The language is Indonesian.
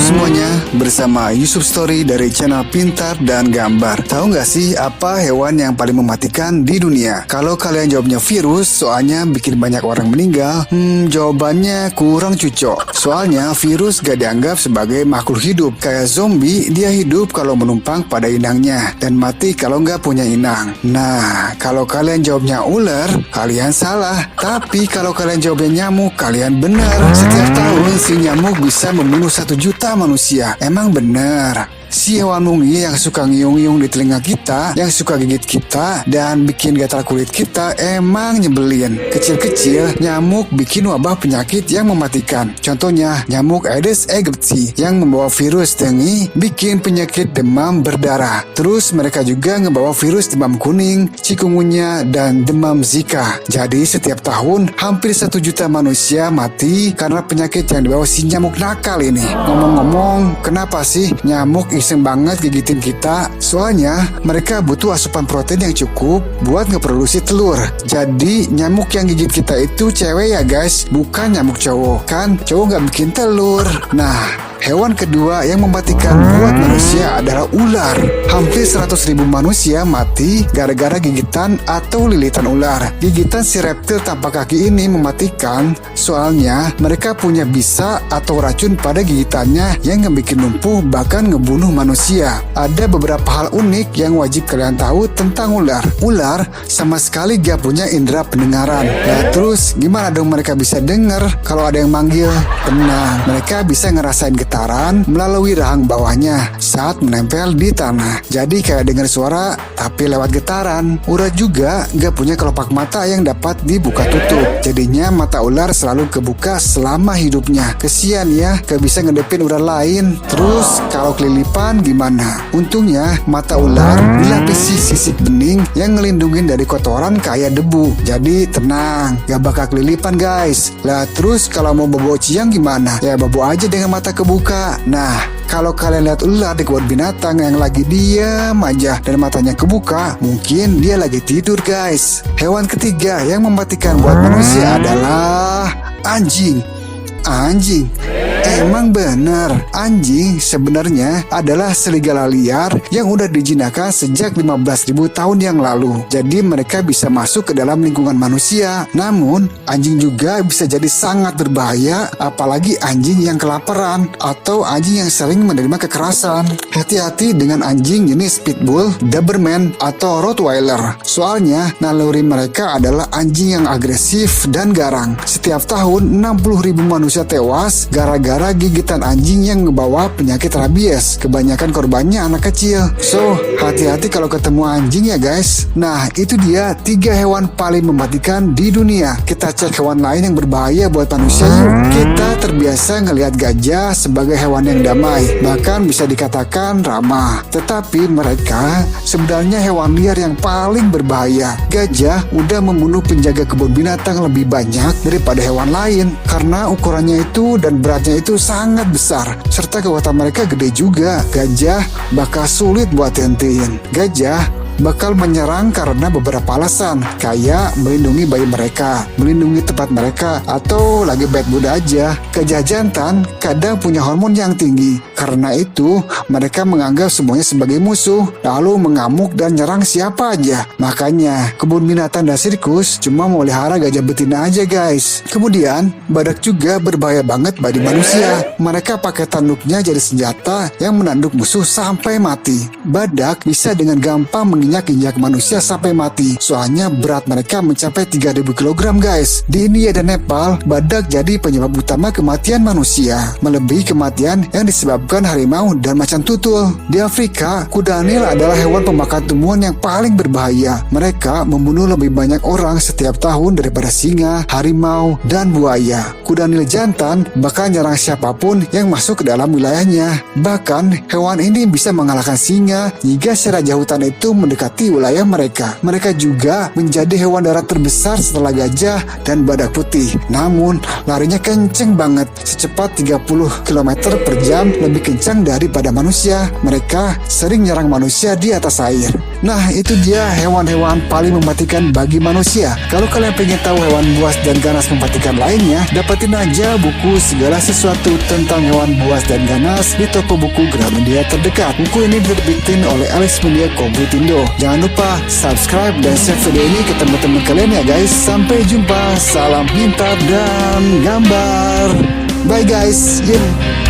semuanya, bersama Yusuf Story dari channel Pintar dan Gambar. Tahu nggak sih apa hewan yang paling mematikan di dunia? Kalau kalian jawabnya virus, soalnya bikin banyak orang meninggal, jawabannya kurang cocok. Soalnya virus gak dianggap sebagai makhluk hidup. Kayak zombie, dia hidup kalau menumpang pada inangnya dan mati kalau nggak punya inang. Nah, kalau kalian jawabnya ular, kalian salah. Tapi kalau kalian jawabnya nyamuk, kalian benar. Setiap tahun si nyamuk bisa membunuh 1 juta manusia. Emang benar. Si hewan mungil yang suka ngiung-ngiung di telinga kita, yang suka gigit kita, dan bikin gatal kulit kita emang nyebelin. Kecil-kecil, nyamuk bikin wabah penyakit yang mematikan. Contohnya, nyamuk Aedes aegypti yang membawa virus dengue, bikin penyakit demam berdarah. Terus mereka juga ngebawa virus demam kuning, chikungunya, dan demam Zika. Jadi setiap tahun, hampir 1 juta manusia mati karena penyakit yang dibawa si nyamuk nakal ini. Ngomong-ngomong, kenapa sih nyamuk iseng banget gigitin kita? Soalnya mereka butuh asupan protein yang cukup buat ngeproduksi telur. Jadi nyamuk yang gigit kita itu cewek ya guys, bukan nyamuk cowok. Kan cowok nggak bikin telur. Nah, hewan kedua yang mematikan buat manusia adalah ular. Hampir 100.000 manusia mati gara-gara gigitan atau lilitan ular. Gigitan si reptil tanpa kaki ini mematikan, soalnya mereka punya bisa atau racun pada gigitannya yang ngebikin lumpuh bahkan ngebunuh manusia. Ada beberapa hal unik yang wajib kalian tahu tentang ular. Ular sama sekali gak punya indera pendengaran. Nah terus gimana dong mereka bisa dengar kalau ada yang manggil? Tenang, mereka bisa ngerasain getaran melalui rahang bawahnya saat menempel di tanah. Jadi kayak dengar suara tapi lewat getaran. Ular juga gak punya kelopak mata yang dapat dibuka tutup. Jadinya mata ular selalu kebuka selama hidupnya. Kesian ya, gak bisa ngedepin ular lain. Terus kalau kelilipan gimana? Untungnya mata ular dilapisi sisik bening yang ngelindungin dari kotoran kayak debu. Jadi tenang, gak bakal kelilipan guys. Lah terus kalau mau bobo ciang gimana? Ya bobo aja dengan mata kebuka. Nah, kalau kalian lihat ular di kebun binatang yang lagi diam aja dan matanya kebuka, mungkin dia lagi tidur guys. Hewan ketiga yang mematikan buat manusia adalah anjing. Anjing. Emang benar, anjing sebenarnya adalah serigala liar yang udah dijinakan sejak 15.000 tahun yang lalu. Jadi mereka bisa masuk ke dalam lingkungan manusia. Namun, anjing juga bisa jadi sangat berbahaya, apalagi anjing yang kelaparan atau anjing yang sering menerima kekerasan. Hati-hati dengan anjing jenis Pitbull, Doberman, atau Rottweiler. Soalnya, naluri mereka adalah anjing yang agresif dan garang. Setiap tahun, 60.000 manusia tewas gara-gara gigitan anjing yang membawa penyakit rabies. Kebanyakan korbannya anak kecil. So, hati-hati kalau ketemu anjing ya guys. Nah, itu dia 3 hewan paling mematikan di dunia. Kita cek hewan lain yang berbahaya buat manusia yuk. Kita terbiasa ngelihat gajah sebagai hewan yang damai, bahkan bisa dikatakan ramah. Tetapi mereka sebenarnya hewan liar yang paling berbahaya. Gajah udah membunuh penjaga kebun binatang lebih banyak daripada hewan lain karena ukurannya itu dan beratnya itu sangat besar, serta kekuatan mereka gede juga. Gajah bakal sulit buat hentiin. Gajah bakal menyerang karena beberapa alasan, kayak melindungi bayi mereka, melindungi tempat mereka, atau lagi bad mood aja. Gajah jantan kadang punya hormon yang tinggi. Karena itu, mereka menganggap semuanya sebagai musuh, lalu mengamuk dan nyerang siapa aja. Makanya, kebun binatang dan sirkus cuma memelihara gajah betina aja guys. Kemudian, badak juga berbahaya banget bagi manusia. Mereka pakai tanduknya jadi senjata yang menanduk musuh sampai mati. Badak bisa dengan gampang menginjak manusia sampai mati. Soalnya berat mereka mencapai 3.000 kg guys. Di India dan Nepal, badak jadi penyebab utama kematian manusia, melebihi kematian yang disebabkan harimau dan macan tutul. Di Afrika, kuda nil adalah hewan pemakan tumbuhan yang paling berbahaya. Mereka membunuh lebih banyak orang setiap tahun daripada singa, harimau, dan buaya. Kuda nil jantan bakal nyerang siapapun yang masuk ke dalam wilayahnya. Bahkan, hewan ini bisa mengalahkan singa jika si raja hutan itu mendekati wilayah mereka. Mereka juga menjadi hewan darat terbesar setelah gajah dan badak putih. Namun, larinya kenceng banget, secepat 30 km per jam, lebih kencang daripada manusia. Mereka sering nyerang manusia di atas air. Nah, itu dia hewan-hewan paling mematikan bagi manusia. Kalau kalian pengen tahu hewan buas dan ganas mematikan lainnya, dapatin aja buku Segala Sesuatu Tentang Hewan Buas dan Ganas di toko buku Gramedia terdekat. Buku ini diterbitin oleh Alex Media Kompletindo. Jangan lupa subscribe dan share video ini ke teman-teman kalian ya guys. Sampai jumpa, salam pintar dan gambar. Bye guys. Yuk.